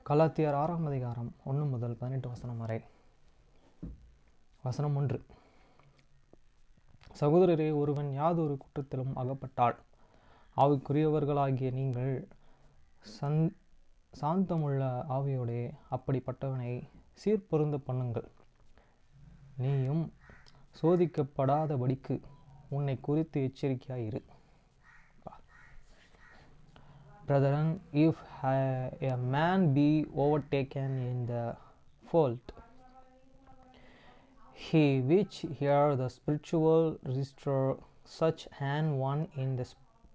கலாத்தியர் 6ஆம் அதிகாரம் 1 முதல் 18 வசனம் வரை. வசனம் 1. சகோதரரே, ஒருவன் யாதொரு குற்றத்திலும் அகப்பட்டால் ஆவிக்குரியவர்களாகிய நீங்கள் சாந்தமுள்ள ஆவியோடே அப்படிப்பட்டவனை சீர்பொருந்த பண்ணுங்கள். நீயும் சோதிக்கப்படாதபடிக்கு உன்னை குறித்து எச்சரிக்கையாயிரு. Brethren, if a man be overtaken in the fault, he which hear the spiritual register such an one in the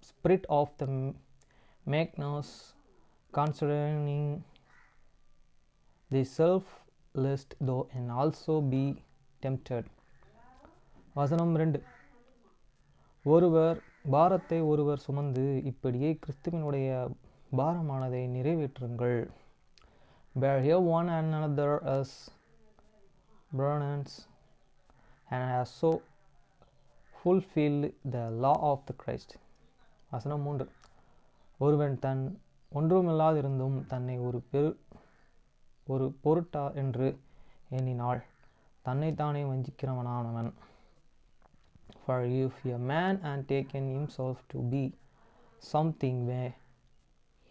spirit of the meekness, considering the self lest though and also be tempted. வசனம் 2. ஒருவர் பாரத்தை ஒருவர் சுமந்து இப்படியே கிறிஸ்துவினுடைய பாரமானதை நிறைவேற்றுங்கள். Bear here one another as burdens, and has so fulfilled the law of the Christ. வசனம் 3. ஒருவன் தன் ஒன்றுமில்லாதிருந்தும் தன்னை ஒரு பொருட்டா என்று எண்ணினால் தன்னைத்தானே வஞ்சிக்கிறவனானவன். For if a man had taken himself to be something where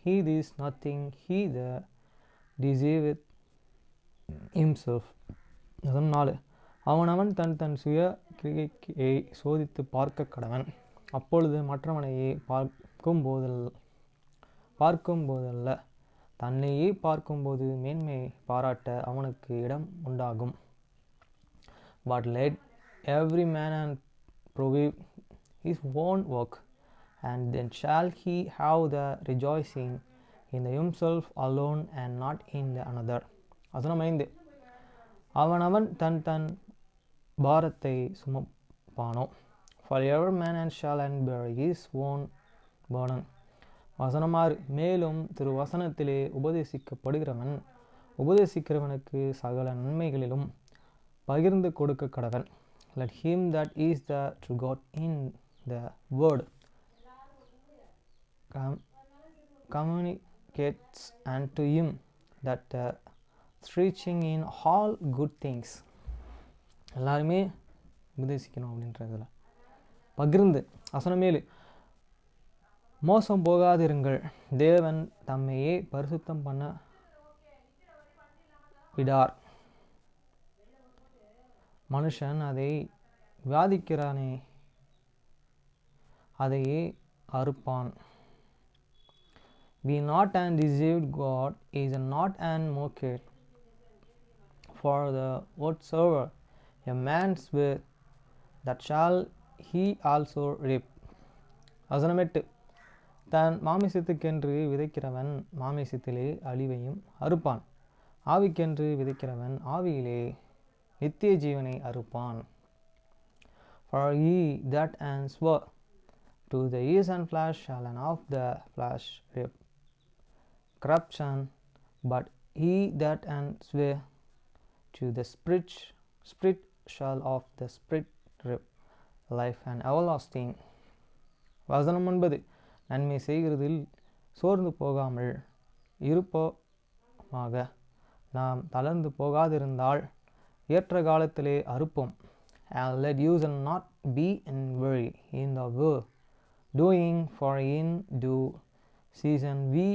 he is nothing, he that deceiveth himself. 4. அவனவன் தன் சுய கிரியை சோதித்து பார்க்க கடவன். அப்பொழுது மற்றவனையே பார்க்கும்போதல்ல தன்னையே பார்க்கும்போது மேன்மை பாராட்ட அவனுக்கு இடம் உண்டாகும். But let every man prove his own work, and then shall he have the rejoicing in himself alone and not in the another. வசனம் 5. அவனவன் தன் பாரத்தை சுமப்பானோ. For every man shall bear his own burden. வசனம் 6. மேலும் திருவசனத்திலே உபதேசிக்கப்படுகிறவன் உபதேசிக்கிறவனுக்கு சகல நன்மைகளிலும் பகிர்ந்து கொடுக்க கடவன். Let him that is the true God in the word communicates unto him that preaching in all good things. எல்லாருமே உபதேசிக்கணும் அப்படின்றதுல பகிர்ந்து. வசனம் 7. மோசம் போகாதிருங்கள். தேவன் தம்மையே பரிசுத்தம் பண்ண விடார். மனுஷன் அதை விவாதிக்கிறானே அதையே அறுப்பான். Be not an deceived, God is not an mocker. For the whatsoever a man soweth, that shall he also reap. வசனம் 8. தன் மாமிசத்துக்கென்று விதைக்கிறவன் மாமிசத்திலே அழிவையும் அறுப்பான். ஆவிக்கென்று விதைக்கிறவன் ஆவியிலே நித்திய ஜீவனை அறுப்பான். For he that swear to the earth flesh shall of the flesh reap corruption, but he that swear to the spirit shall of the spirit reap life and everlasting. வசனம் 9. நன்மை செய்கிறதில் சோர்ந்து போகாமல் இருப்போமாக. நாம் தளர்ந்து போகாதிருந்தால் ஏற்ற காலத்திலே அறுப்போம். And let you not be weary in the work doing, for in due season we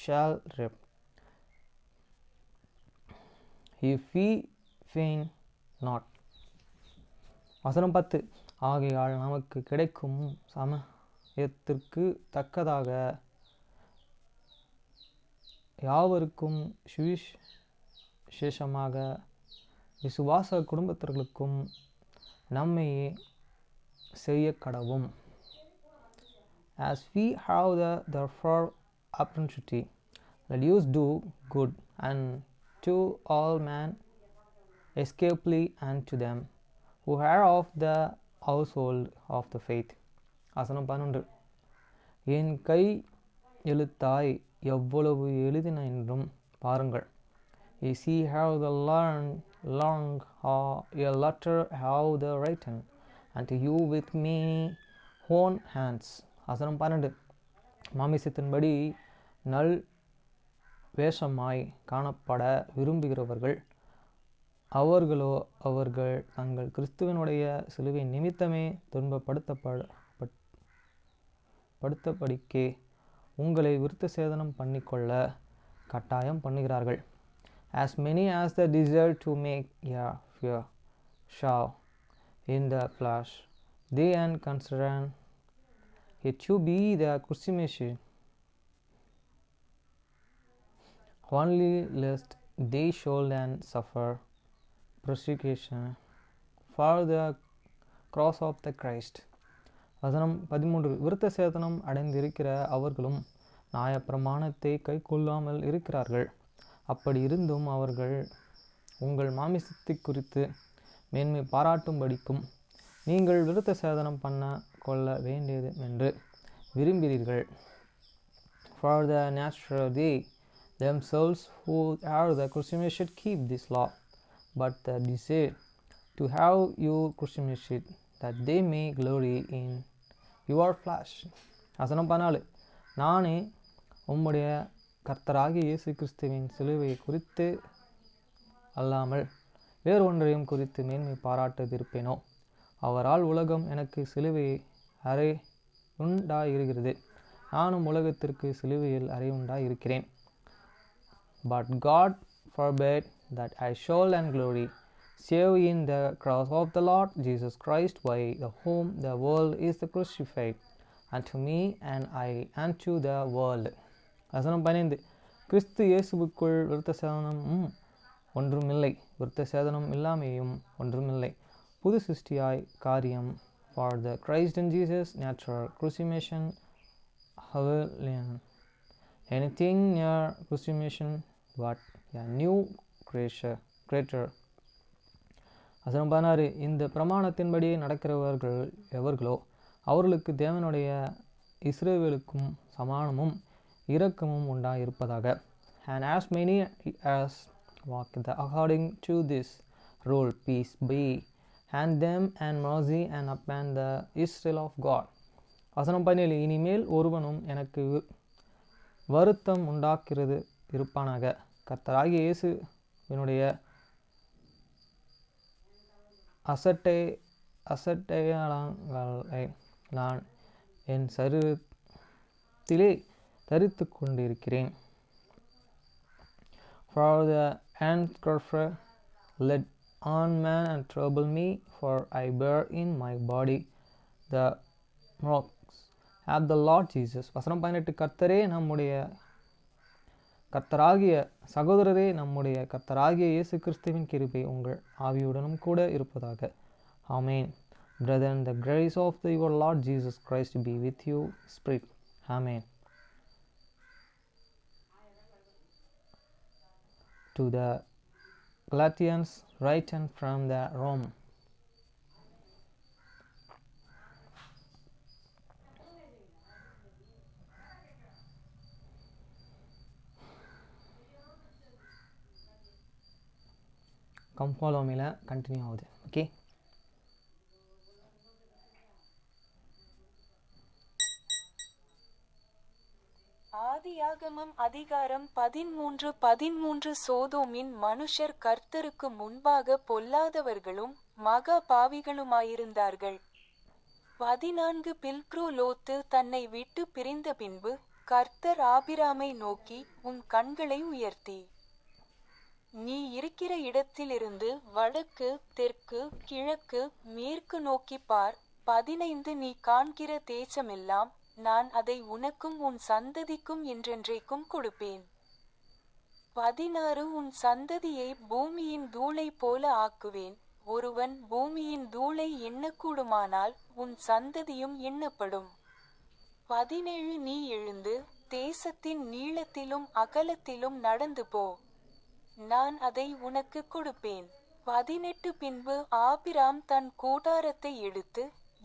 shall reap if we faint not. வசனம் 10. ஆகையால் நமக்கு கிடைக்கும் சமயத்திற்கு தக்கதாக யாவருக்கும் சுவிசேஷமாக விசுவாச குடும்பத்திற்கும் நம்மையே செய்ய கடவும். As we have the opportunity, let us do good and to all men, escapely unto them who are of the household of the faith. வசனம் 11. என் கை எழுத்தாய் எவ்வளவு எழுதின என்றும் பாருங்கள். Is he how the long a letter how the written unto you with many own hands. வசனம் 12. மாமிசத்தின்படி நல் வேஷமாய் காணப்பட விரும்புகிறவர்கள் அவர்கள் தங்கள் கிறிஸ்துவனுடைய சிலுவை நிமித்தமே துன்பப்படுத்தபடிக்கே உங்களை விருத்த சேதனம் பண்ணிக்கொள்ள கட்டாயம் பண்ணுகிறார்கள். As many as they desire to make a fair show in the flesh, they and consider it to be the consummation, only lest they should and suffer persecution for the cross of the Christ. வசனம் 13. விருத்த சேதனம் அடைந்திருக்கிற அவர்களும் நியாயப்பிரமாணத்தை கைக்கொள்ளாமல் இருக்கிறார்கள். அப்படி இருந்தும் அவர்கள் உங்கள் மாமிசத்தை குறித்து மேன்மை பாராட்டும்படிக்கும் நீங்கள் விருத்த சேதனம் பண்ண கொள்ள வேண்டியது என்று விரும்புகிறீர்கள். For the natural they themselves who are the consummation keep this law, but the desire to have you consummation that they may glory in your flesh. வசனம் 14. நானே உம்முடைய கர்த்தராகிய இயேசு கிறிஸ்துவின் சிலுவையை குறித்து அல்லாமல் வேறொன்றையும் குறித்து மேன்மை பாராட்டாதிருப்பேனோ? அவரால் உலகம் எனக்கு சிலுவை அறை உண்டாயிருக்கிறது, நானும் உலகத்திற்கு சிலுவையில் அறை உண்டாயிருக்கிறேன். But God forbid that I should and glory, save in the cross of the Lord Jesus Christ, by whom the world is crucified unto me, and I unto the world. வசனம் 15. கிறிஸ்து இயேசுவுக்குள் விருத்த சேதனமும் ஒன்றுமில்லை, விருத்த சேதனம் இல்லாமையும் ஒன்றுமில்லை. புது சிருஷ்டியாய் காரியம். For the Christ in Jesus natural consummation anything near consummation but a new creature. வசனம் 16. இந்த பிரமாணத்தின்படி நடக்கிறவர்கள் எவர்களோ அவர்களுக்கு தேவனுடைய இஸ்ரவேலுக்கும் சமானமும் இரக்கமும் உண்டாயிருப்பதாக. And as many as walk according to this rule, peace be and them and mercy and upon the Israel of God. வசனம் 17. இனிமேல் ஒருவனும் எனக்கு வருத்தம் உண்டாக்கிறது இருப்பானாக. கர்த்தராகிய இயேசுவினுடைய அசட்டையாளங்களை நான் என் சரீரத்திலே தரித்து கொண்டிருக்கிறேன். For the handkerchief let on man and trouble me, for I bear in my body the marks of the Lord Jesus. வசனம் 18. கர்த்தராகிய சகோதரரே, நம்முடைய கர்த்தராகிய இயேசு கிறிஸ்துவின் கிருபை உங்கள் ஆவியுடனும் கூட இருப்பதாக. ஆமென். Brethren, the grace of your Lord Jesus Christ be with you spirit. Amen. To the Galatians, written from the Rome. Come follow me, continue ஆகுது. Okay. ஆதியாகமம் அதிகாரம் 13. சோதோமின் மனுஷர் கர்த்தருக்கு முன்பாக பொல்லாதவர்களும் மகா பாவிகளுமாயிருந்தார்கள். 14. பில்க்ரு லோத்து தன்னை விட்டு பிரிந்த பின்பு கர்த்தர் ஆபிராமை நோக்கி, உன் கண்களை உயர்த்தி நீ இருக்கிற இடத்திலிருந்து வடக்கு, தெற்கு, கிழக்கு, மேற்கு நோக்கி பார். 15. நீ காண்கிற தேசமெல்லாம் நான் அதை உனக்கும் உன் சந்ததிக்கும் என்றென்றைக்கும் கொடுப்பேன். 16. உன் சந்ததியை பூமியின் தூளை போல ஆக்குவேன். ஒருவன் பூமியின் தூளை எண்ணக்கூடுமானால் உன் சந்ததியும் எண்ணப்படும். 17. நீ எழுந்து தேசத்தின் நீளத்திலும் அகலத்திலும் நடந்து போ, நான் அதை உனக்கு கொடுப்பேன். 18. பின்பு ஆபிராம் தன் கூடாரத்தை எடுத்து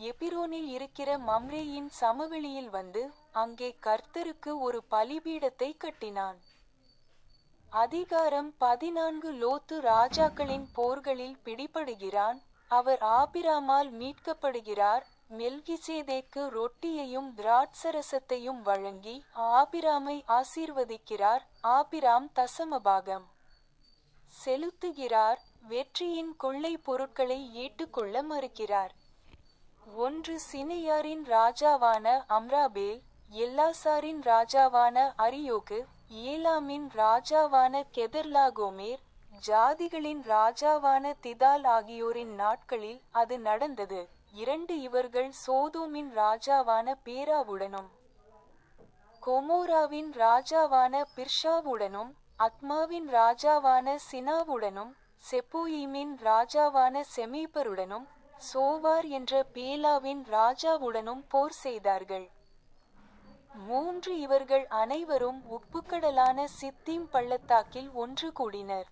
எபிரோனில் இருக்கிற மம்ரேயின் சமவெளியில் வந்து அங்கே கர்த்தருக்கு ஒரு பலிபீடத்தை கட்டினான். அதிகாரம் 14. லோத்து ராஜாக்களின் போர்களில் பிடிபடுகிறான். அவர் ஆபிராமால் மீட்கப்படுகிறார். மெல்கிசேதேக்கு ரொட்டியையும் திராட்சரசத்தையும் வழங்கி ஆபிராமை ஆசீர்வதிக்கிறார். ஆபிராம் தசமபாகம் செலுத்துகிறார். வெற்றியின் கொள்ளை பொருட்களை ஏற்றுக்கொள்ள மறுக்கிறார். 1 சினையாரின் ராஜாவான அம்ராபேல், எல்லாசாரின் ராஜாவான அரியோகு, ஏலாமின் ராஜாவான கெதர்லாகோமேர், ஜாதிகளின் ராஜாவான திதால் ஆகியோரின் நாட்களில் அது நடந்தது. 2 இவர்கள் சோதோமின் ராஜாவான பேராவுடனும் கொமோராவின் ராஜாவான பிர்ஷாவுடனும் அத்மாவின் ராஜாவான சினாவுடனும் செப்போயிமின் ராஜாவான செமேபருடனும் சோவார் என்ற பேலாவின் ராஜாவுடனும் போர் செய்தார்கள். 3 இவர்கள் அனைவரும் உப்புக்கடலான சித்தீம் பள்ளத்தாக்கில் ஒன்று கூடினர்.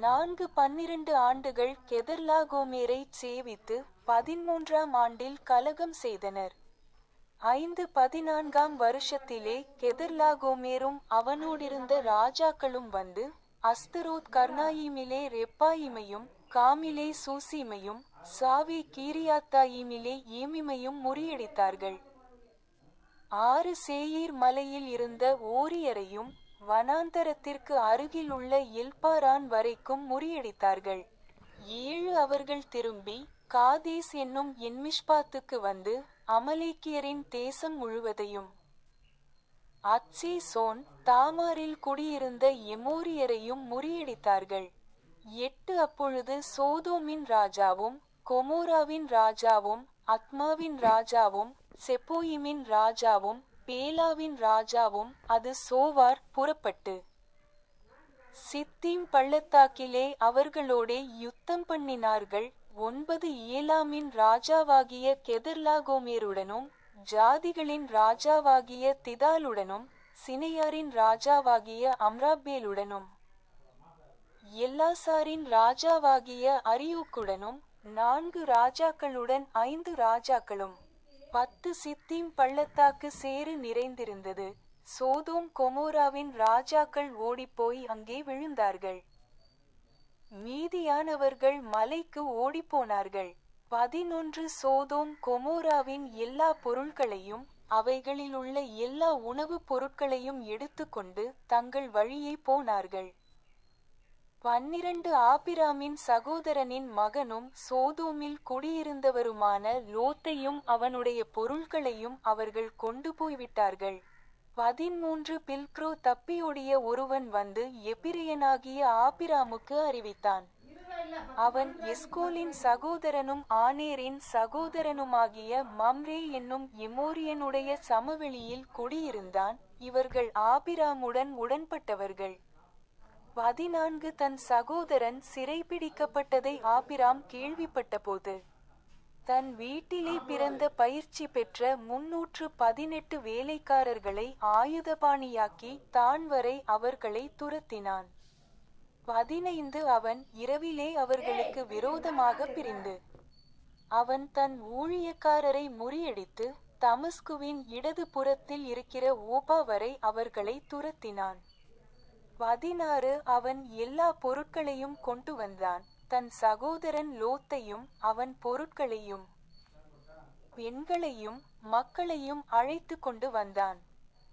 4 12 ஆண்டுகள் கெதர்லாகோமேரைச் சேவித்து 13ஆம் ஆண்டில் கலகம் செய்தனர். 5 14ஆம் வருஷத்திலே கெதர்லாகோமேரும் அவனோடிருந்த ராஜாக்களும் வந்து அஸ்தரோத் கர்னாயிமிலே ரெப்பாயிமையும் காமிலே சூசீமையும் சாவி கீரியாத்தாயிமிலே ஏமிமையும் முறியடித்தார்கள். 6 சேயீர் மலையில் இருந்த ஓரியரையும் வனாந்தரத்திற்கு அருகில் உள்ள எல்பாரான் வரைக்கும் முறியடித்தார்கள். 7 அவர்கள் திரும்பி காதேஸ் என்னும் என்மிஷ்பாத்துக்கு வந்து அமலேக்கியரின் தேசம் முழுவதையும் அத்சேசோன் தாமாரில் குடியிருந்த எமோரியரையும் முறியடித்தார்கள். 8 அப்பொழுது சோதோமின் ராஜாவும் கொமோராவின் ராஜாவும் அத்மாவின் ராஜாவும் செப்போயிமின் ராஜாவும் பேலாவின் ராஜாவும் அது சோவார் புறப்பட்டு சித்தீம் பள்ளத்தாக்கிலே அவர்களோடே யுத்தம் பண்ணினார்கள். 9 ஏலாமின் ராஜாவாகிய கெதர்லாகோமேருடனும் ஜாதிகளின் ராஜாவாகிய திதாலுடனும் சினையாரின் ராஜாவாகிய அம்ராபேலுடனும் எல்லாசாரின் ராஜாவாகிய அரியோக்குடனும் 4 ராஜாக்களுடன் 5 ராஜாக்களும் 10 சித்தீம் பள்ளத்தாக்கு சேறு நிறைந்திருந்தது. சோதோம் கொமோராவின் ராஜாக்கள் ஓடிப்போய் அங்கே விழுந்தார்கள். மீதியானவர்கள் மலைக்கு ஓடிப்போனார்கள். 11 சோதோம் கொமோராவின் எல்லா பொருள்களையும் அவைகளிலுள்ள எல்லா உணவுப் பொருட்களையும் எடுத்துக்கொண்டு தங்கள் வழியே போனார்கள். 12 ஆபிராமின் சகோதரனின் மகனும் சோதோமில் குடியிருந்தவருமான லோத்தையும் அவனுடைய பொருள்களையும் அவர்கள் கொண்டு போய்விட்டார்கள். 13 பில்க்ரோ தப்பியோடிய ஒருவன் வந்து எபிரியனாகிய ஆபிராமுக்கு அறிவித்தான். அவன் எஸ்கோலின் சகோதரனும் ஆனேரின் சகோதரனுமாகிய மம்ரே என்னும் எமோரியனுடைய சமவெளியில் குடியிருந்தான். இவர்கள் ஆபிராமுடன் உடன்பட்டவர்கள். 14 தன் சகோதரன் சிறைபிடிக்கப்பட்டதை ஆபிராம் கேள்விப்பட்டபோது தன் வீட்டிலே பிறந்த பயிற்சி பெற்ற 318 வேலைக்காரர்களை ஆயுதபாணியாக்கி தான் வரை அவர்களை துரத்தினான். 15 அவன் இரவிலே அவர்களுக்கு விரோதமாக பிரிந்து அவன் தன் ஊழியக்காரரை முறியடித்து தமஸ்குவின் இடது புறத்தில் இருக்கிற ஓபா வரை அவர்களை துரத்தினான். 16 அவன் எல்லா பொருட்களையும் கொண்டு வந்தான். தன் சகோதரன் லோத்தையும் அவன் பொருட்களையும் பெண்களையும் மக்களையும் அழைத்து கொண்டு வந்தான்.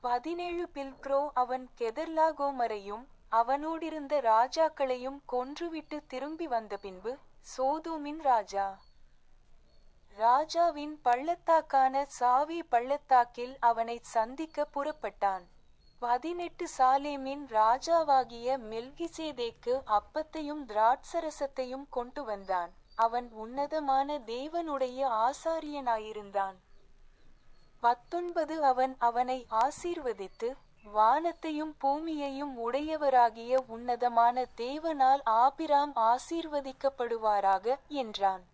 17 பில்க்ரோ அவன் கெதர்லாகோமரையும் அவனோடிருந்த ராஜாக்களையும் கொன்றுவிட்டு திரும்பி வந்த பின்பு சோதோமின் ராஜாவின் பள்ளத்தாக்கான சாவி பள்ளத்தாக்கில் அவனை சந்திக்க புறப்பட்டான். 18 சாலேமின் ராஜாவாகிய மெல்கிசேதேக்கு அப்பத்தையும் திராட்சரசத்தையும் கொண்டு வந்தான். அவன் உன்னதமான தேவனுடைய ஆசாரியனாயிருந்தான். 19 அவன் அவனை ஆசீர்வதித்து வானத்தையும் பூமியையும் உடையவராகிய உன்னதமான தேவனால் ஆபிராம் ஆசீர்வதிக்கப்படுவாராக என்றான்.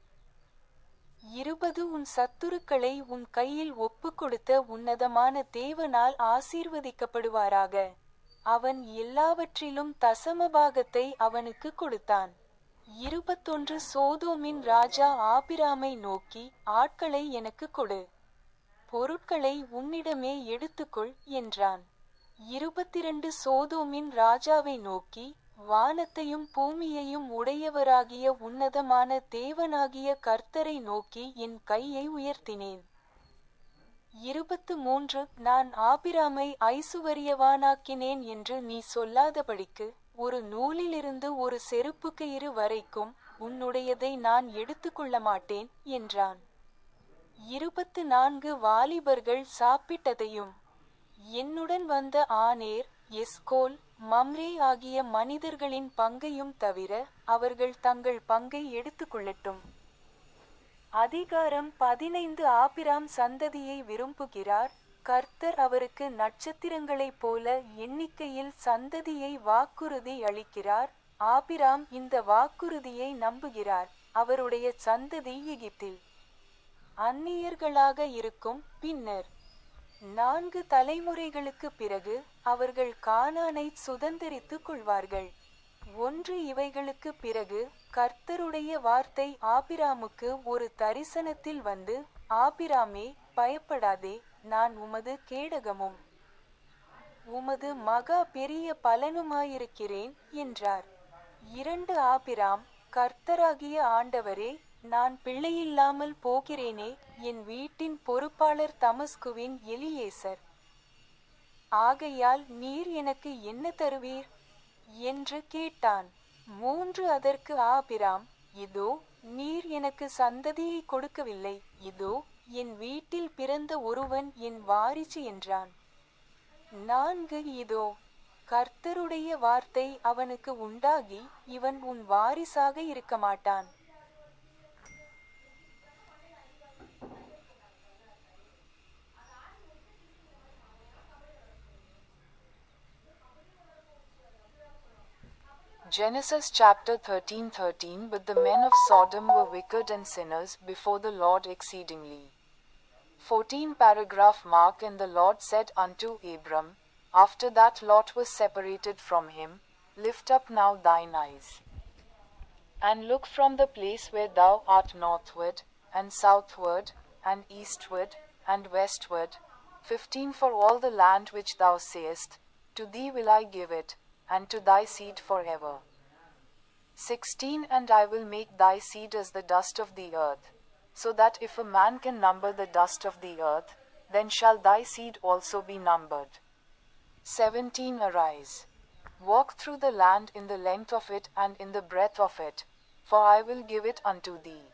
20 உன் சத்துருக்களை உன் கையில் ஒப்புக்கொடுத்த உன்னதமான தேவனால் ஆசீர்வதிக்கப்படுவாராக. அவன் எல்லாவற்றிலும் தசமபாகத்தை அவனுக்கு கொடுத்தான். 21 சோதோமின் ராஜா ஆபிராமை நோக்கி, ஆட்களை எனக்கு கொடு, பொருட்களை உன்னிடமே எடுத்துக்கொள் என்றான். 22 சோதோமின் ராஜாவை நோக்கி, வானத்தையும் பூமியையும் உடையவராகிய உன்னதமான தேவனாகிய கர்த்தரை நோக்கி என் கையை உயர்த்தினேன். 23 நான் ஆபிராமை ஐசுவரியவானாக்கினேன் என்று நீ சொல்லாதபடிக்கு, ஒரு நூலிலிருந்து ஒரு செருப்புக்கயிறு வரைக்கும் உன்னுடையதை நான் எடுத்துக்கொள்ள மாட்டேன் என்றான். 24 வாலிபர்கள் சாப்பிட்டதையும் என்னுடன் வந்த ஆனேர், எஸ்கோல், மம்ரே ஆகிய மனிதர்களின் பங்கையும் தவிர அவர்கள் தங்கள் பங்கை எடுத்துக்கொள்ளட்டும். அதிகாரம் 15 ஆபிராம் சந்ததியை விரும்புகிறார், கர்த்தர் அவருக்கு நட்சத்திரங்களைப் போல எண்ணிக்கையில் சந்ததியை வாக்குறுதி அளிக்கிறார். ஆபிராம் இந்த வாக்குறுதியை நம்புகிறார், அவருடைய சந்ததி எகிப்தில் அந்நியர்களாக இருக்கும். பின்னர் 4 தலைமுறைகளுக்குப் பிறகு அவர்கள் கானானைச் சுதந்தரித்துக் கொள்வார்கள். 1 இவைகளுக்குப் பிறகு கர்த்தருடைய வார்த்தை ஆபிராமுக்கு ஒரு தரிசனத்தில் வந்து, ஆபிராமே, பயப்படாதே, நான் உமது கேடகமும் உமது மகா பெரிய பலனுமாயிருக்கிறேன் என்றார். 2 ஆபிராம், கர்த்தராகிய ஆண்டவரே, நான் பிள்ளையில்லாமல் போகிறேனே, என் வீட்டின் பொறுப்பாளர் தமஸ்குவின் எலியேசர். ஆகையால் நீர் எனக்கு என்ன தருவீர் என்று கேட்டான். 3 அதற்கு ஆபிராம், இதோ, நீர் எனக்கு சந்ததியை கொடுக்கவில்லை, இதோ, என் வீட்டில் பிறந்த ஒருவன் என் வாரிசு என்றான். 4 இதோ, கர்த்தருடைய வார்த்தை அவனுக்கு உண்டாகி, இவன் உன் வாரிசாக இருக்கமாட்டான். Genesis chapter 13:13 But the men of Sodom were wicked and sinners before the Lord exceedingly. 14 paragraph mark And the Lord said unto Abram, after that Lot was separated from him, Lift up now thine eyes, and look from the place where thou art northward, and southward, and eastward, and westward. 15 For all the land which thou sayest, to thee will I give it, and to thy seed forever. 16 And I will make thy seed as the dust of the earth, so that if a man can number the dust of the earth, then shall thy seed also be numbered. 17 Arise, walk through the land in the length of it and in the breadth of it, for I will give it unto thee.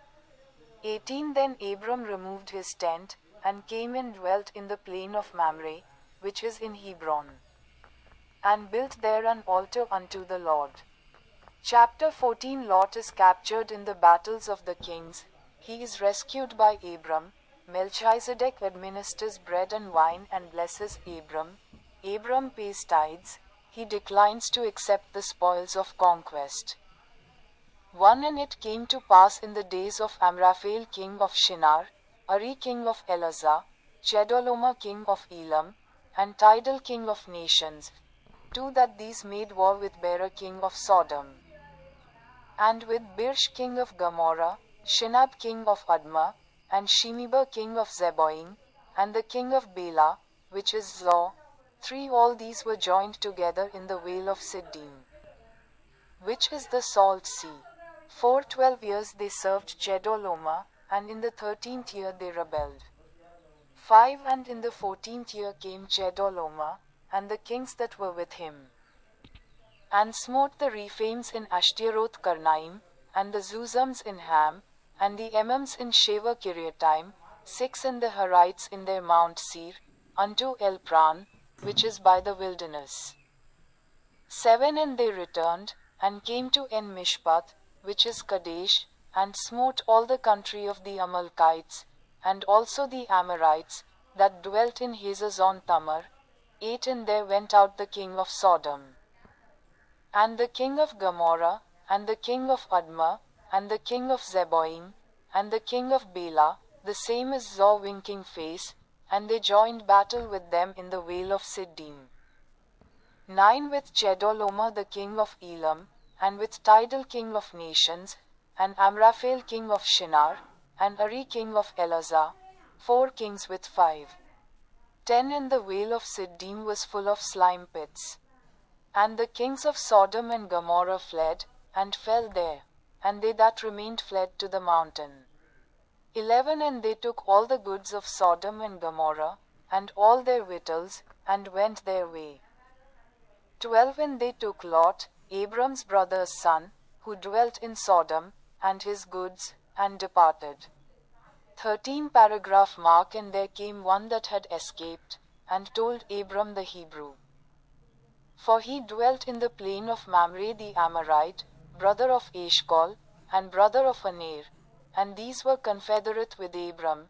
18 Then Abram removed his tent, and came and dwelt in the plain of Mamre, which is in Hebron, and built there an altar unto the Lord. Chapter 14 Lot is captured in the battles of the kings. He is rescued by Abram. Melchizedek administers bread and wine and blesses Abram. Abram pays tithes. He declines to accept the spoils of conquest. 1 And it came to pass in the days of Amraphel king of Shinar, Ari king of Elazar, Chedorlaomer king of Elam, and Tidal king of nations, 2 That these made war with Bera king of Sodom, and with Birsh king of Gomorrah, Shinab king of Admah, and Shemeber king of Zeboim, and the king of Bela, which is Zoar. 3 All these were joined together in the vale of Siddim, which is the salt sea. 4 12 years they served Chedorlaomer, and in the 13th year they rebelled. 5 And in the 14th year came Chedorlaomer, and the kings that were with him, and smote the Rephaims in Ashtaroth Karnaim, and the Zuzams in Ham, and the Emims in Shaver Kiriataim. 6 And the Harites in their Mount Seir, unto Elpran, which is by the wilderness. 7 And they returned, and came to En Mishpat, which is Kadesh, and smote all the country of the Amalekites, and also the Amorites, that dwelt in Hazazon Tamar. 8 And there went out the king of Sodom, and the king of Gomorrah, and the king of Admah, and the king of Zeboim, and the king of Bela, the same as Zoar winking face, and they joined battle with them in the vale of Siddim. 9 With Chedorlaomer the king of Elam, and with Tidal king of nations, and Amraphel king of Shinar, and Ari king of Elazar, 4 kings with 5. 10 And the vale of Siddim was full of slime pits. And the kings of Sodom and Gomorrah fled, and fell there, and they that remained fled to the mountain. 11 And they took all the goods of Sodom and Gomorrah, and all their victuals, and went their way. 12 And they took Lot, Abram's brother's son, who dwelt in Sodom, and his goods, and departed. 13 Paragraph mark And there came one that had escaped, and told Abram the Hebrew. For he dwelt in the plain of Mamre the Amorite, brother of Eshcol, and brother of Aner, and these were confederate with Abram.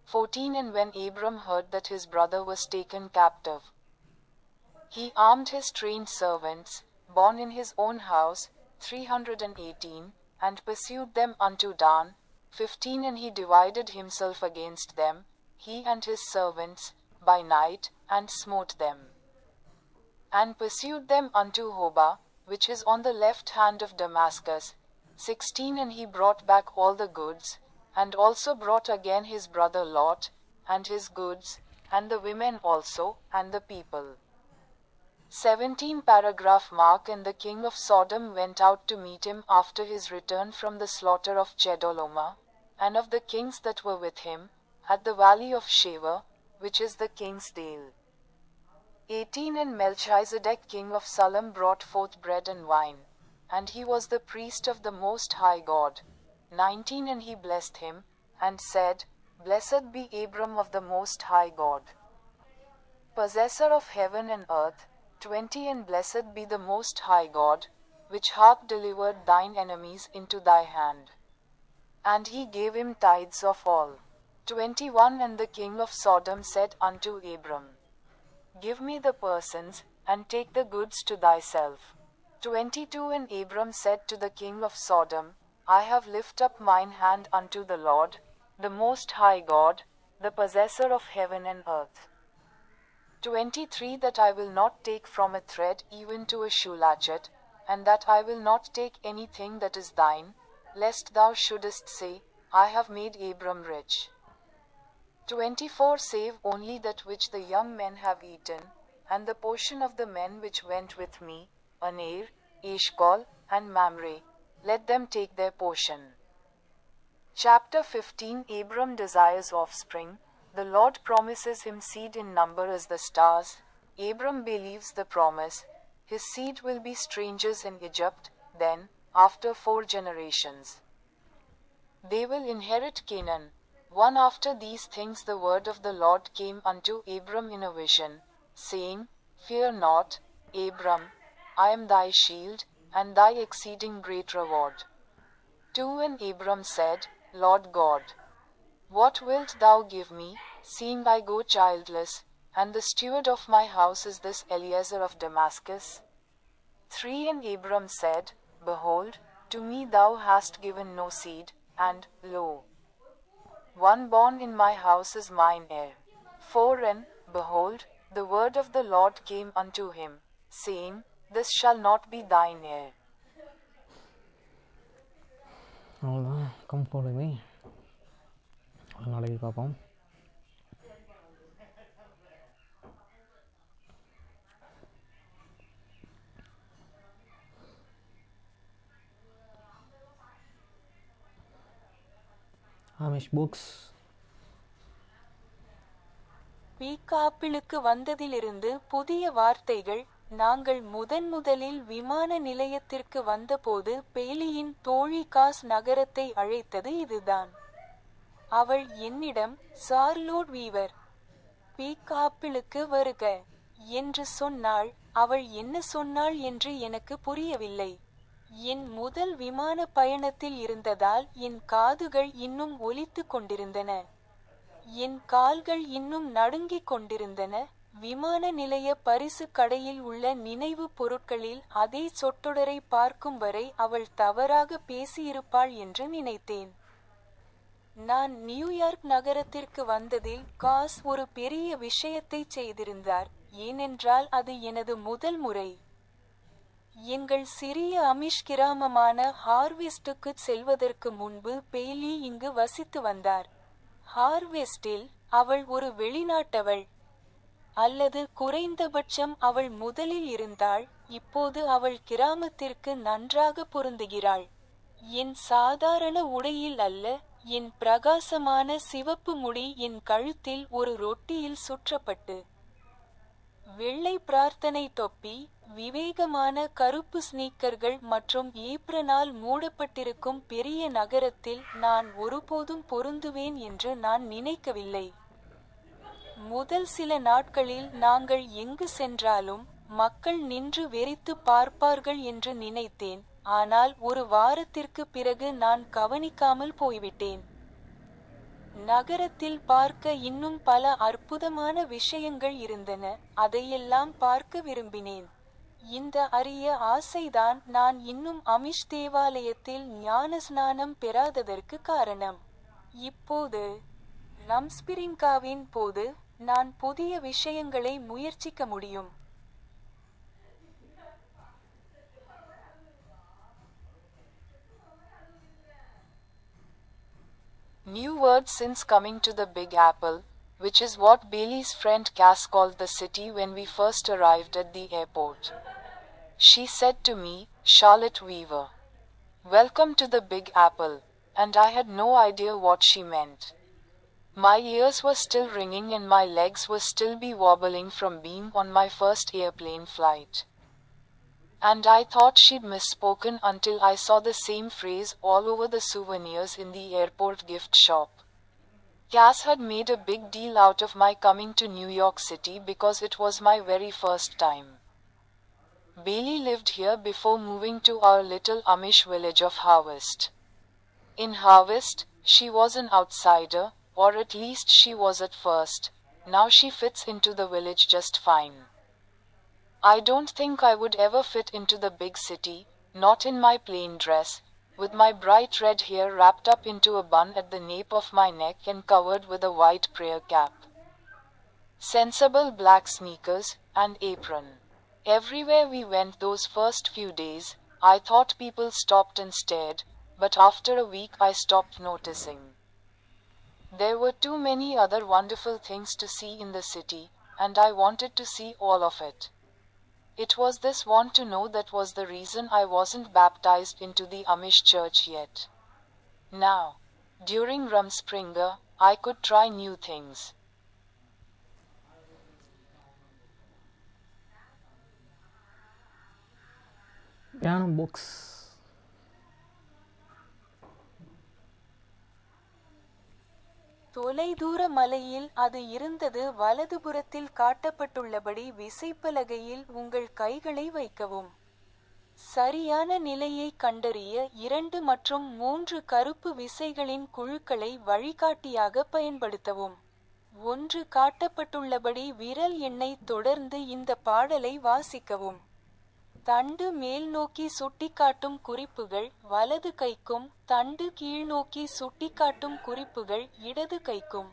14 And when Abram heard that his brother was taken captive, he armed his trained servants, born in his own house, 318, and pursued them unto Dan. 15 And he divided himself against them, he and his servants, by night, and smote them. And pursued them unto Hobah, which is on the left hand of Damascus. 16 And he brought back all the goods, and also brought again his brother Lot, and his goods, and the women also, and the people. 17 Paragraph mark And the king of Sodom went out to meet him after his return from the slaughter of Chedorlaomer, and of the kings that were with him, at the valley of Shaveh, which is the king's dale. 18 And Melchizedek king of Salem brought forth bread and wine, and he was the priest of the Most High God. 19 And he blessed him, and said, Blessed be Abram of the Most High God, possessor of heaven and earth. 20 And blessed be the Most High God, which hath delivered thine enemies into thy hand. And he gave him tithes of all. 21 And the king of Sodom said unto Abram, Give me the persons, and take the goods to thyself. 22 And Abram said to the king of Sodom, I have lifted up mine hand unto the Lord, the Most High God, the possessor of heaven and earth. 23 That I will not take from a thread even to a shoe latchet, and that I will not take anything that is thine, lest thou shouldest say, I have made Abram rich. 24 Save only that which the young men have eaten, and the portion of the men which went with me, Aner, Eshcol, and Mamre, let them take their portion. Chapter 15 Abram desires offspring. The Lord promises him seed in number as the stars. Abram believes the promise. His seed will be strangers in Egypt, then, after 4 generations, they will inherit Canaan. 1 After these things the word of the Lord came unto Abram in a vision, saying, Fear not, Abram, I am thy shield, and thy exceeding great reward. 2 And Abram said, Lord God, what wilt thou give me, seeing I go childless, and the steward of my house is this Eliezer of Damascus? 3 And Abram said, Behold, to me thou hast given no seed, and, lo, one born in my house is mine heir. 4 And, behold, the word of the Lord came unto him, saying, This shall not be thine heir. அவ்வளோதான். Come follow me. நாளைக்கு பார்ப்போம். ஆமிஷ் books. பீக்காப்பிளுக்கு வந்ததிலிருந்து புதிய வார்த்தைகள். நாங்கள் முதலில் விமான நிலையத்திற்கு வந்தபோது பெய்லியின் தோழி காஸ் நகரத்தை அழைத்தது இதுதான். அவள் என்னிடம், சார்லோட் வீவர், பீக்காப்பிளுக்கு வருக என்று சொன்னாள். அவள் என்ன சொன்னாள் என்று எனக்கு புரியவில்லை. என் முதல் விமான பயணத்தில் இருந்ததால் என் காதுகள் இன்னும் ஒலித்துக் கொண்டிருந்தன. என் கால்கள் இன்னும் நடுங்கிக் கொண்டிருந்தன. விமான நிலைய பரிசு கடையில் உள்ள நினைவு பொருட்களில் அதே சொற்றொடரை பார்க்கும் வரை அவள் தவறாக பேசியிருப்பாள் என்று நினைத்தேன். நான் நியூயார்க் நகரத்திற்கு வந்ததில் காஸ் ஒரு பெரிய விஷயத்தை செய்திருந்தார், ஏனென்றால் அது எனது முதல் முறை. எங்கள் சிறிய அமிஷ் கிராமமான ஹார்வெஸ்டுக்கு செல்வதற்கு முன்பு பெய்லி இங்கு வசித்து வந்தார். ஹார்வெஸ்டில் அவள் ஒரு வெளிநாட்டவள். அல்லது குறைந்தபட்சம் அவள் முதலில் இருந்தாள், இப்போது அவள் கிராமத்திற்கு நன்றாக பொருந்துகிறாள். என் சாதாரண உடையில் அல்ல, என் பிரகாசமான சிவப்பு முடி என் கழுத்தில் ஒரு ரொட்டியில் சுற்றப்பட்டு. வெள்ளை பிரார்த்தனை தொப்பி, விவேகமான கருப்பு ஸ்னீக்கர்கள் மற்றும் ஏப்ரனால் மூடப்பட்டிருக்கும் பெரிய நகரத்தில் நான் ஒருபோதும் பொருந்துவேன் என்று நான் நினைக்கவில்லை. முதல் சில நாட்களில் நாங்கள் எங்கு சென்றாலும் மக்கள் நின்று வெறித்து பார்ப்பார்கள் என்று நினைத்தேன், ஆனால் ஒரு வாரத்திற்கு பிறகு நான் கவனிக்காமல் போய்விட்டேன். நகரத்தில் பார்க்க இன்னும் பல அற்புதமான விஷயங்கள் இருந்தன, அதையெல்லாம் பார்க்க விரும்பினேன். இந்த அரிய ஆசைதான் நான் இன்னும் அமிஷ் தேவாலயத்தில் ஞானஸ்நானம் பெறாததற்கு காரணம். இப்போது ரம்ஸ்பிரிங்காவின் போது நான் புதிய விஷயங்களை முயற்சிக்க முடியும். New words since coming to the Big Apple, which is what Bailey's friend Cass called the city when we first arrived at the airport. She said to me, "Charlotte Weaver, welcome to the Big Apple," and I had no idea what she meant. My ears were still ringing and my legs were still wobbling from being on my first airplane flight. And I thought she'd misspoken until I saw the same phrase all over the souvenirs in the airport gift shop. Cass had made a big deal out of my coming to New York City because it was my very first time. Bailey lived here before moving to our little Amish village of Harvest. In Harvest, she was an outsider, or at least she was at first. Now she fits into the village just fine. I don't think I would ever fit into the big city, not in my plain dress, with my bright red hair wrapped up into a bun at the nape of my neck and covered with a white prayer cap, sensible black sneakers, and apron. Everywhere we went those first few days, I thought people stopped and stared, but after a week I stopped noticing. There were too many other wonderful things to see in the city, and I wanted to see all of it. It was this want to know that was the reason I wasn't baptized into the Amish church yet. Now, during Rumspringa, I could try new things. Piano books. தொலைதூர மலையில் அது இருந்தது. வலதுபுறத்தில் காட்டப்பட்டுள்ளபடி விசைப்பலகையில் உங்கள் கைகளை வைக்கவும். சரியான நிலையை கண்டறிய 2 மற்றும் 3 கருப்பு விசைகளின் குழுக்களை வழிகாட்டியாக பயன்படுத்தவும். 1 காட்டப்பட்டுள்ளபடி விரல் எண்ணை தொடர்ந்து இந்த பாடலை வாசிக்கவும். தண்டு மேல்நோக்கி சுட்டிக்காட்டும் குறிப்புகள் வலது கைக்கும், தண்டு கீழ்நோக்கி சுட்டிக்காட்டும் குறிப்புகள் இடது கைக்கும்.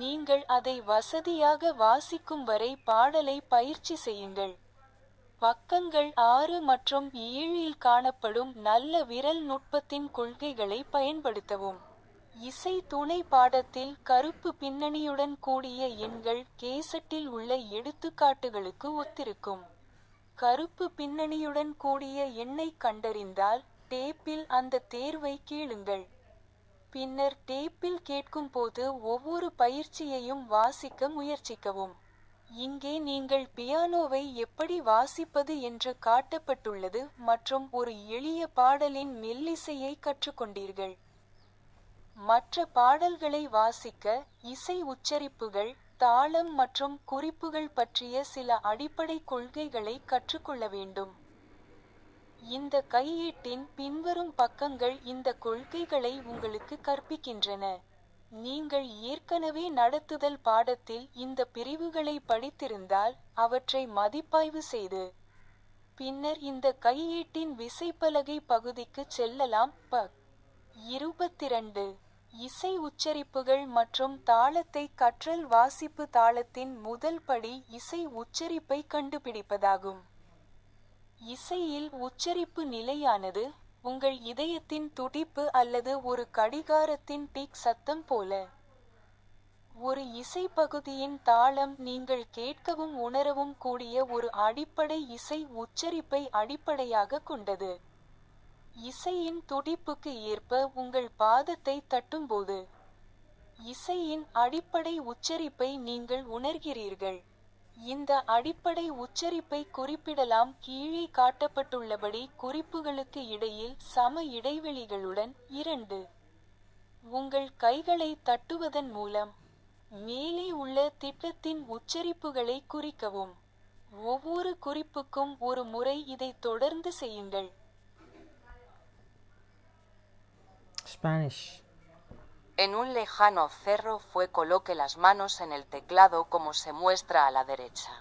நீங்கள் அதை வசதியாக வாசிக்கும் வரை பாடலை பயிற்சி செய்யுங்கள். பக்கங்கள் 6 மற்றும் 7 காணப்படும் நல்ல விரல் நுட்பத்தின் கொள்கைகளை பயன்படுத்தவும். இசை துணை பாடத்தில் கருப்பு பின்னணியுடன் கூடிய எண்கள் கேசட்டில் உள்ள எடுத்துக்காட்டுகளுக்கு ஒத்திருக்கும். கருப்பு பின்னணியுடன் கூடிய எண்ணை கண்டறிந்தால் டேப்பில் அந்த தேர்வை கேளுங்கள். பின்னர் டேப்பில் கேட்கும்போது ஒவ்வொரு பயிற்சியையும் வாசிக்க முயற்சிக்கவும். இங்கே நீங்கள் பியானோவை எப்படி வாசிப்பது என்று காட்டப்பட்டுள்ளது மற்றும் ஒரு எளிய பாடலின் மெல்லிசையை கற்றுக்கொண்டீர்கள். மற்ற பாடல்களை வாசிக்க இசை உச்சரிப்புகள், தாளம் மற்றும் குறிப்புகள் பற்றிய சில அடிப்படை கொள்கைகளை கற்றுக்கொள்ள வேண்டும். இந்த கையேட்டின் பின்வரும் பக்கங்கள் இந்த கொள்கைகளை உங்களுக்கு கற்பிக்கின்றன. நீங்கள் ஏற்கனவே நடத்துதல் பாடத்தில் இந்த பிரிவுகளை படித்திருந்தால் அவற்றை மதிப்பாய்வு செய்து பின்னர் இந்த கையேட்டின் விசைப்பலகை பகுதிக்கு செல்லலாம். பக் 22 இசை உச்சரிப்புகள் மற்றும் தாளத்தை கற்றல். வாசிப்பு தாளத்தின் முதல் படி இசை உச்சரிப்பை கண்டுபிடிப்பதாகும். இசையில் உச்சரிப்பு நிலையானது, உங்கள் இதயத்தின் துடிப்பு அல்லது ஒரு கடிகாரத்தின் டிக் சத்தம் போல. ஒரு இசைப்பகுதியின் தாளம் நீங்கள் கேட்கவும் உணரவும் கூடிய ஒரு அடிப்படை இசை உச்சரிப்பை அடிப்படையாகக் கொண்டது. இசையின் துடிப்புக்கு ஏற்ப உங்கள் பாதத்தை தட்டும்போது இசையின் அடிப்படை உச்சரிப்பை நீங்கள் உணர்கிறீர்கள். இந்த அடிப்படை உச்சரிப்பை குறிப்பிடலாம் கீழே காட்டப்பட்டுள்ளபடி குறிப்புகளுக்கு இடையில் சம இடைவெளிகளுடன். 2. உங்கள் கைகளை தட்டுவதன் மூலம் மேலே உள்ள திட்டத்தின் உச்சரிப்புகளை குறிக்கவும். ஒவ்வொரு குறிப்புக்கும் ஒரு முறை இதை தொடர்ந்து செய்யுங்கள். Spanish. En un lejano cerro fue coloque las manos en el teclado como se muestra a la derecha.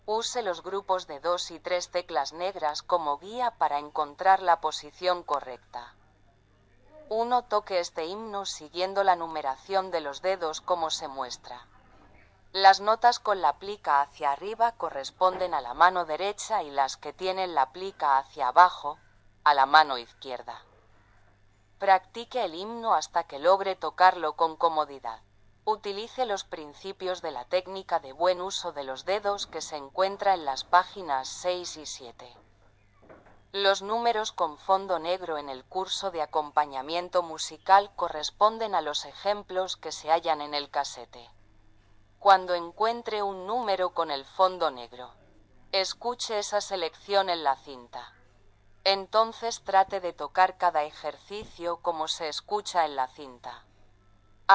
Use los grupos de 2 y 3 teclas negras como guía para encontrar la posición correcta. 1. Toque este himno siguiendo la numeración de los dedos como se muestra. Las notas con la plica hacia arriba corresponden a la mano derecha y las que tienen la plica hacia abajo, a la mano izquierda. Practique el himno hasta que logre tocarlo con comodidad. Utilice los principios de la técnica de buen uso de los dedos que se encuentra en las páginas 6 y 7. Los números con fondo negro en el curso de acompañamiento musical corresponden a los ejemplos que se hallan en el casete. Cuando encuentre un número con el fondo negro, escuche esa selección en la cinta. Entonces trate de tocar cada ejercicio como se escucha en la cinta.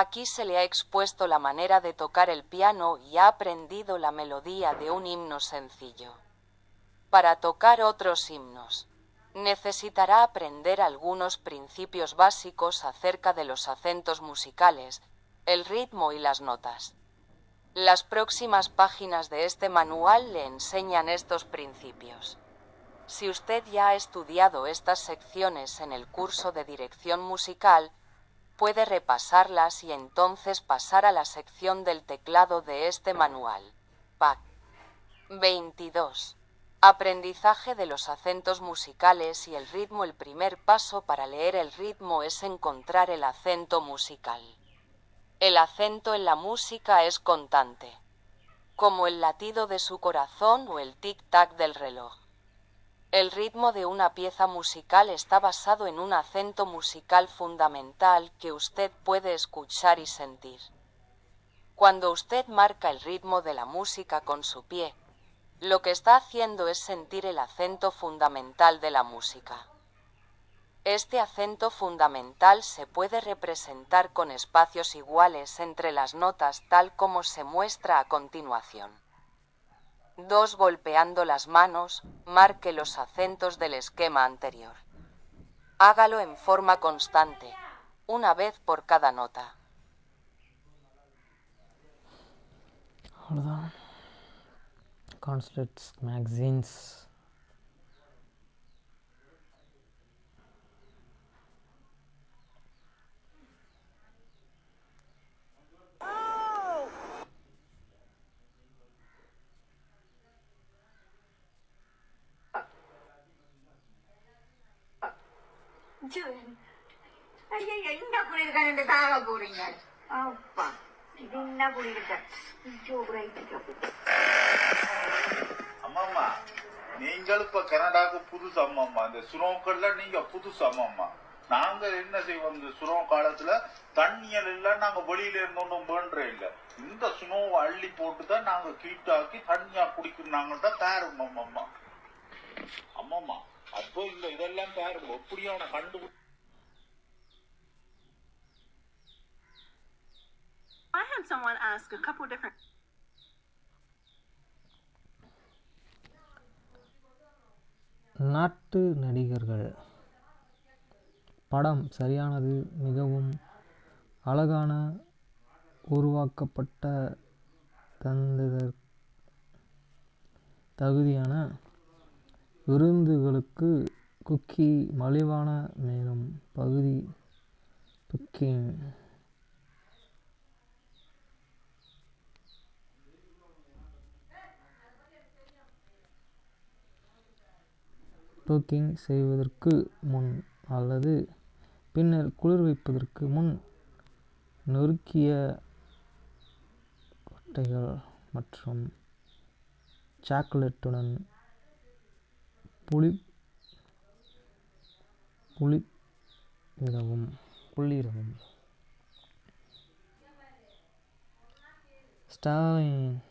Aquí se le ha expuesto la manera de tocar el piano y ha aprendido la melodía de un himno sencillo. Para tocar otros himnos, necesitará aprender algunos principios básicos acerca de los acentos musicales, el ritmo y las notas. Las próximas páginas de este manual le enseñan estos principios. Si usted ya ha estudiado estas secciones en el curso de dirección musical, puede repasarlas y entonces pasar a la sección del teclado de este manual. PAC 22. Aprendizaje de los acentos musicales y el ritmo. El primer paso para leer el ritmo es encontrar el acento musical. El acento en la música es constante, como el latido de su corazón o el tic-tac del reloj. El ritmo de una pieza musical está basado en un acento musical fundamental que usted puede escuchar y sentir. Cuando usted marca el ritmo de la música con su pie, lo que está haciendo es sentir el acento fundamental de la música. Este acento fundamental se puede representar con espacios iguales entre las notas tal como se muestra a continuación. 2. Golpeando las manos, marque los acentos del esquema anterior. Hágalo en forma constante, una vez por cada nota. அவ்வளோதான். Consulates, magazines. ஐயா என்ன குளிர்கான் தாவ போறீங்க? அப்பா இது என்ன குளிர்கான்? அம்மாம்மா, நீங்களும் இப்ப கனடாவுக்கு புதுசு அம்மாம்மா. இந்த சுரோக்கள்ல நீங்க புதுசு அம்மாம்மா. நாங்க என்ன செய்வோம், இந்த சுரோ காலத்துல தண்ணியல் எல்லாம் நாங்க வெளியில இருந்தோம் வேண்டே இல்ல. இந்த சுனோவை அள்ளி போட்டுதான் நாங்க கீட்டாக்கி தண்ணியா குடிக்கணும். நாங்க தான் பேரும் அம்மாம்மா. அம்மாம்மா அப்போ இல்ல, இதெல்லாம் பேரும் எப்படியான கண்டு. I had someone ask a couple different. நாட்டு நடிகர்கள். படம் சரியானது. மிகவும் அழகான உருவாக்கப்பட்ட தகுதியான விருந்துகளுக்கு குக்கி மலிவான மேலும் பகுதி புக்கிங். புக்கிங் செய்வதற்கு முன் அல்லது பின்னர் குளிர்விப்பதற்கு முன் நொறுக்கிய முட்டைகள் மற்றும் சாக்லேட்டுடன் புள்ளியிடவும் ஸ்டாலின்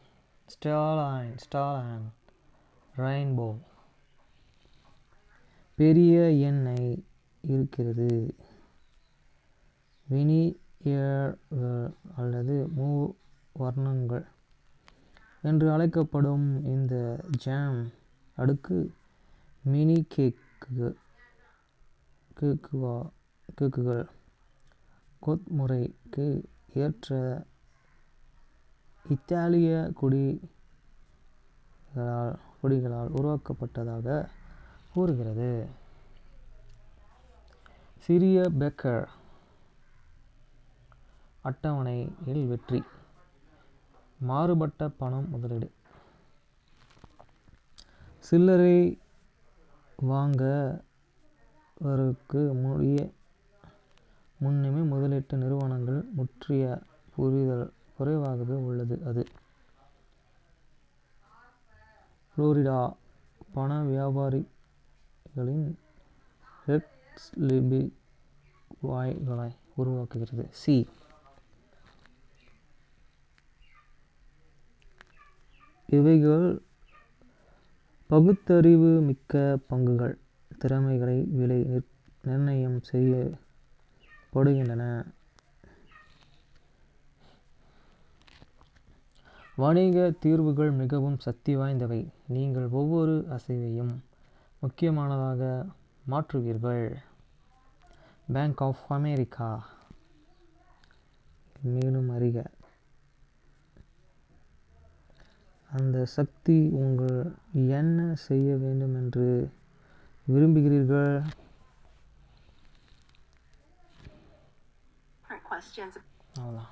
ரெயின்போ பெரிய எண்ணெய் இருக்கிறது. வினியர்கள் அல்லது மூவர்ணங்கள் என்று அழைக்கப்படும் இந்த ஜாம் அடுக்கு மினி கேக்குகள் கொத்முறைக்கு ஏற்ற இத்தாலிய கொடிகளால் உருவாக்கப்பட்டதாக கூறுகிறது. சிறிய பேக்கர் அட்டவணையில் வெற்றி. மாறுபட்ட பணம் முதலீடு. சில்லறை வாங்கவருக்கு முன்னமே முதலீட்டு நிறுவனங்கள் முற்றிய புரிதல் குறைவாகவே உள்ளது. அது புளோரிடா பண வியாபாரிகளின் ரெட் வாய்களை உருவாக்குகிறது. சி. இவைகள் பகுத்தறிவு மிக்க பங்குகள் திறமைகளை விலை நிர்ணயம் செய்யப்படுகின்றன. வணிக தீர்வுகள் மிகவும் சக்தி வாய்ந்தவை. நீங்கள் ஒவ்வொரு அசைவையும் முக்கியமானதாக மாற்றுவீர்கள். பேங்க் ஆஃப் அமெரிக்கா மேலும் அறிக. அந்த சக்தி உங்கள் என்ன செய்ய வேண்டும் என்று விரும்புகிறீர்கள்? Questions. அவ்வளோதான்.